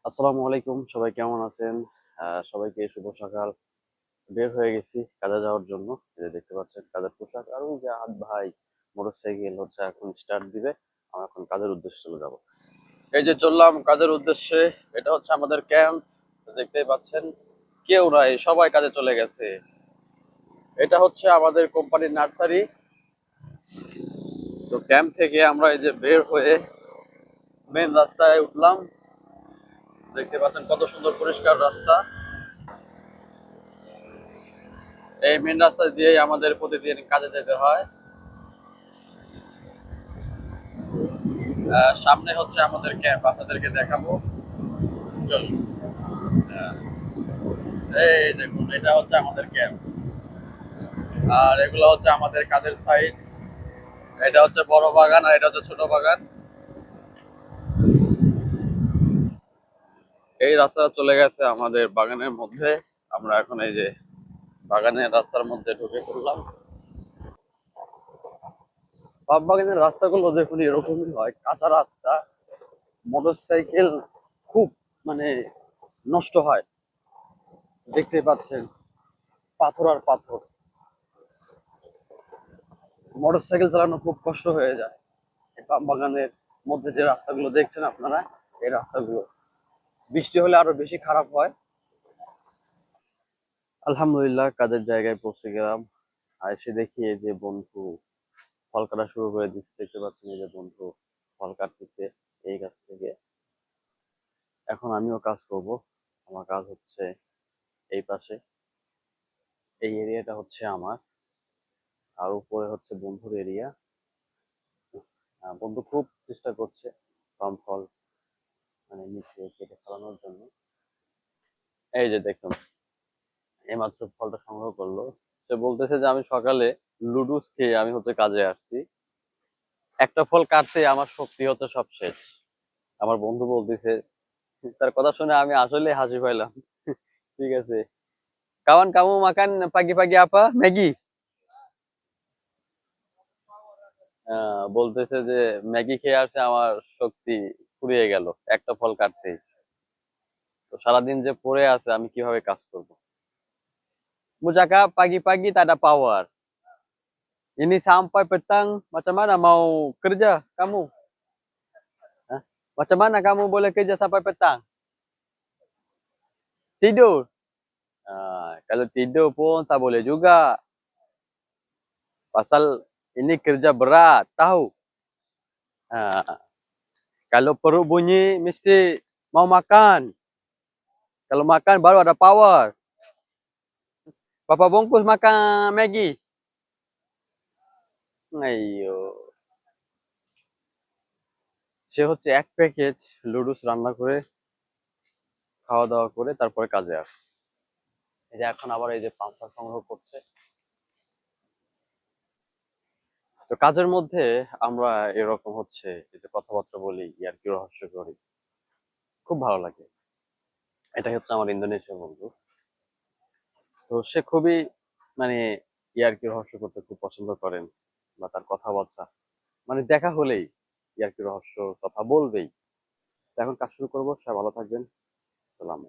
আসসালামু আলাইকুম, সবাই কেমন আছেন? সবাইকে শুভ সকাল। বের হয়ে গেছি কাজে যাওয়ার জন্য। এই যে দেখতে পাচ্ছেন কাজের পোশাক। আর ওই যে ভাই মোটরসাইকেল হচ্ছে এখন স্টার্ট দিবে। আমরা এখন কাজের উদ্দেশ্যে চলে যাব। এই যে চললাম কাজের উদ্দেশ্যে। এটা হচ্ছে আমাদের ক্যাম্প। দেখতেই পাচ্ছেন কেউ নাই, সবাই কাজে চলে গেছে। এটা হচ্ছে আমাদের কোম্পানির নার্সারি। তো ক্যাম্প থেকে আমরা এই যে বের হয়ে মেন রাস্তায় উঠলাম। দেখতে পাচ্ছেন কত সুন্দর পরিষ্কার রাস্তা। এই মেন রাস্তা দিয়েই আমাদের প্রতিদিন কাজে যেতে হয়। সামনে হচ্ছে আমাদের ক্যাম্প, আপনাদেরকে দেখাবো। চলুন। আহ, এই দেখুন, এটা হচ্ছে আমাদের ক্যাম্প। আর এগুলো হচ্ছে আমাদের কাজের সাইড। এটা হচ্ছে বড় বাগান আর এটা হচ্ছে ছোট বাগান। এই রাস্তাটা চলে গেছে আমাদের বাগানের মধ্যে। আমরা এখন এই যে বাগানের রাস্তার মধ্যে ঢুকে পড়লাম। সব বাগানের রাস্তাগুলো দেখুন এরকমই হয়, কাঁচা রাস্তা। মোটরসাইকেল খুব মানে নষ্ট হয়, দেখতে পাচ্ছেন পাথর আর পাথর। মোটরসাইকেল চালানো খুব কষ্ট হয়ে যায়। এই পাম বাগানের মধ্যে যে রাস্তাগুলো দেখছেন আপনারা, এই রাস্তাগুলো বৃষ্টি হলে আরো বেশি খারাপ হয়। আলহামদুলিল্লাহ কাজের জায়গায় পৌঁছে গেলাম। আর এসে দেখি এই যে বন্ধু ফল কাটা শুরু করে দিচ্ছে। দেখতে পাচ্ছেন এই যে বন্ধু ফল কাটতেছে এই গাছ থেকে। এখন আমিও কাজ করব। আমার কাজ হচ্ছে এই পাশে, এই এরিয়াটা হচ্ছে আমার। আর উপরে হচ্ছে বন্ধুর এরিয়া। বন্ধু খুব চেষ্টা করছে পাম ফল মানে নিচে কেটে ফেলানোর জন্য। এই যে দেখুন, এইমাত্র ফলটা সংগ্রহ করলো। সে বলতেছে যে আমি সকালে লুডুস খেয়ে আমি হচ্ছে কাজে আসছি। একটা ফল কাটতে আমার শক্তি হচ্ছে সব শেষ। আমার বন্ধু বলতেছে, তার কথা শুনে আমি আসলে হাসি পাইলাম। ঠিক আছে, কাwan kamu makan pagi-pagi apa Maggi? বলতেছে যে ম্যাগি খেয়ে আসছে, আমার শক্তি ফুরিয়ে গেল একটা ফল কাটতেই। তো সারাদিন যে পড়ে আছে আমি কিভাবে কাজ করব? Mujaka pagi-pagi tak ada power. Ini sampai petang, macam mana mau kerja kamu? Hah? Macam mana kamu boleh kerja sampai petang? Tidur. Kalau tidur pun tak boleh juga. Pasal ini kerja berat, tahu? Ah, kalau perut bunyi mesti mau makan. Kalau makan baru ada power. Berapa bungkus makan Maggi? Ayo. সে হচ্ছে এক packet লুডুস রান্না করে খাওয়া দাওয়া করে তারপরে কাজে আসে। এই যে এখন আবার এই যে পাম্পটা সংগ্রহ করছে। তো কাজের মধ্যে আমরা এরকম হচ্ছে এই যে কথাবার্তা বলি, ইয়ার্কি রহস্য করি, খুব ভালো লাগে। এটাই হচ্ছে আমার ইন্দোনেশিয়ার বন্ধু। তো সে খুবই মানে ইয়ার্কি রহস্য করতে খুব পছন্দ করেন, বা তার কথাবার্তা মানে দেখা হলেই ইয়ার্কি রহস্য কথা বলবেই। তো এখন কাজ শুরু করবো। সবাই ভালো থাকবেন। আসসালাম।